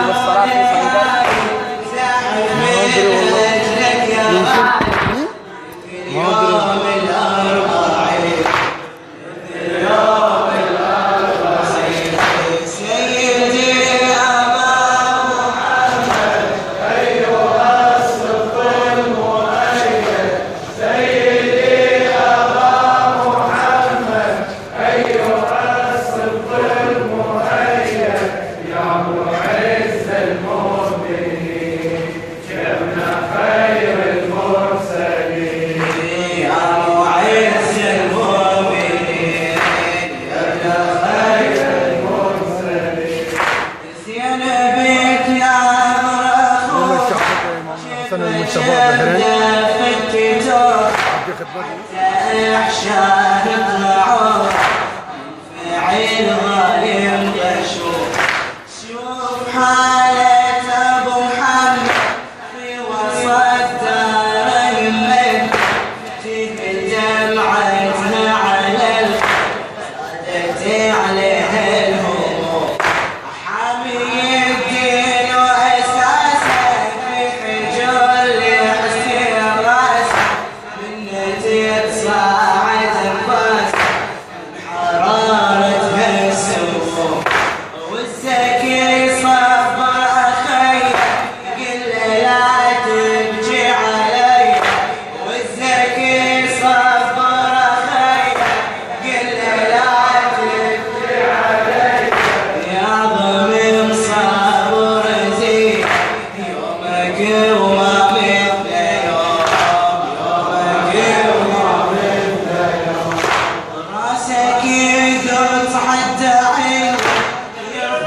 والصلاة في صندوق ما أدري والله ما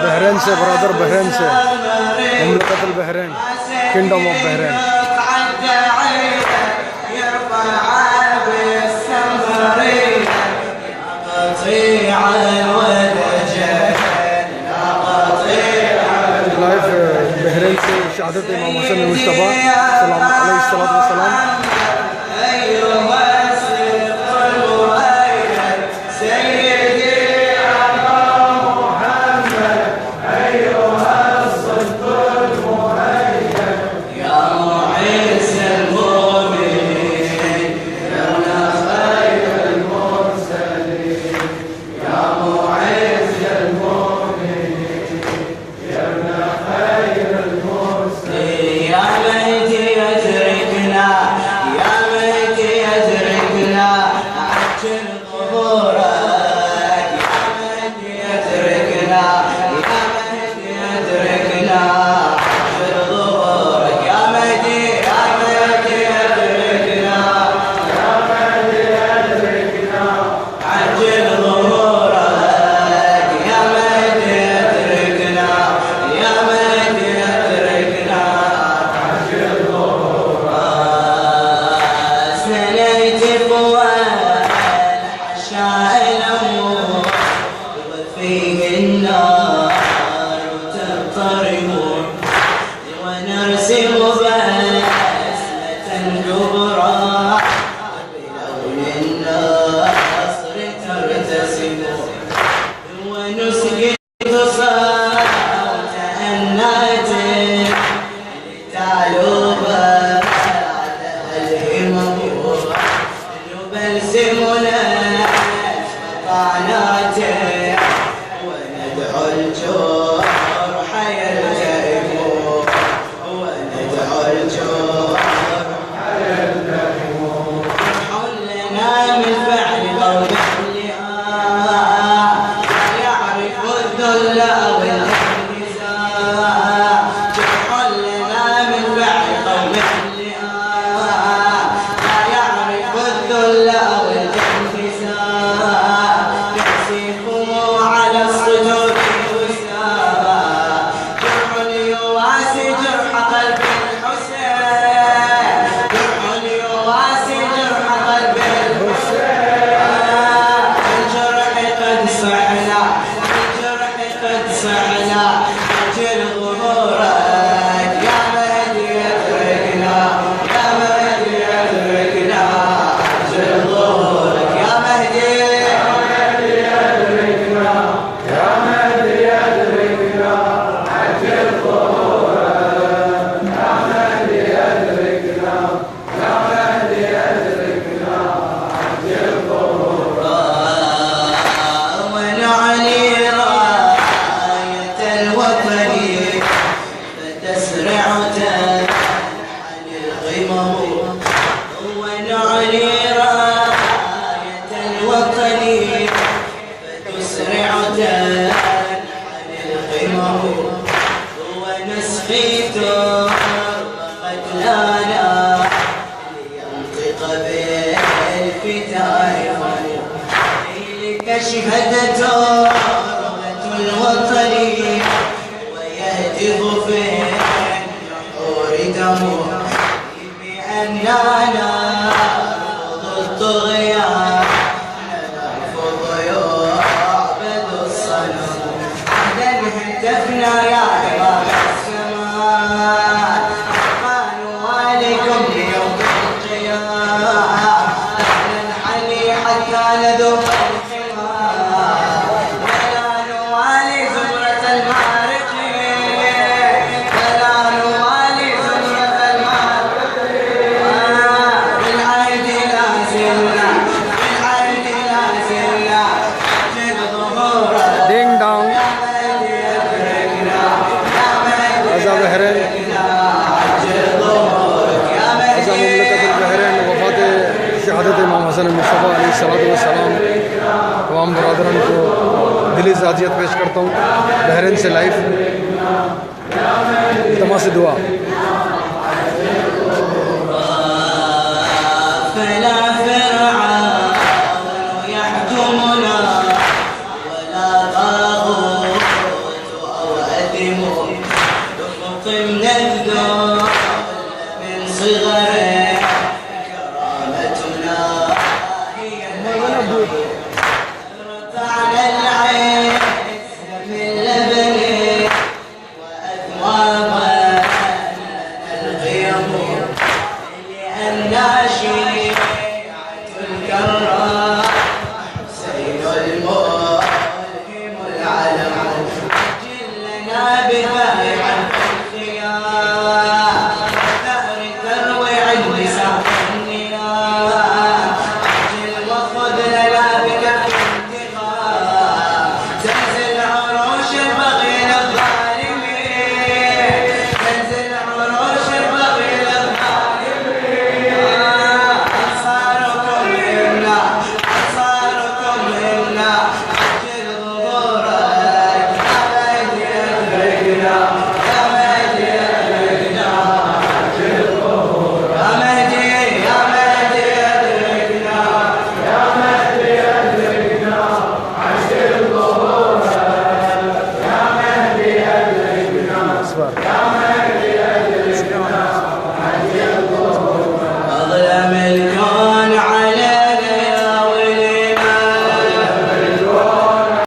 بهرنسة برادر بهرنسة مملكة البحرين كيندوم اوف بحرين لايف بهرنسة شهادة إمام حسن المجتبى عليه الصلاة والسلام. وندعو الجرح يلجأ بغيت قتلانا لينطق بالفتاح لك شهدت رغة الوطن ويهتف في النحور دمه بأننا نرفض الطغيان نرفض يعبد الصنم عهدا هتفنا يا عباد السماء قالوا عليكم ليوم القيامة ننحني حتى نذوق الحمار ولا نوالي زمرة المارقين ولا نوالي زمرة المارقين بالعهد لا زلنا بالعهد لا زلنا نجد ظهورا ding dong अज़ा बहरीन अज़ा मुमलकत बहरीन वफ़ात शहादत इमाम हसन मुस्तफ़ा अलैहिस्सलाम तमाम बरदरान को दिली ताज़ियत पेश करता हूँ। बहरीन से लाइव तमा से दुआ। فلا فرعون يحكمنا ولا طاغوت أو أثم نقم نذكر من صغر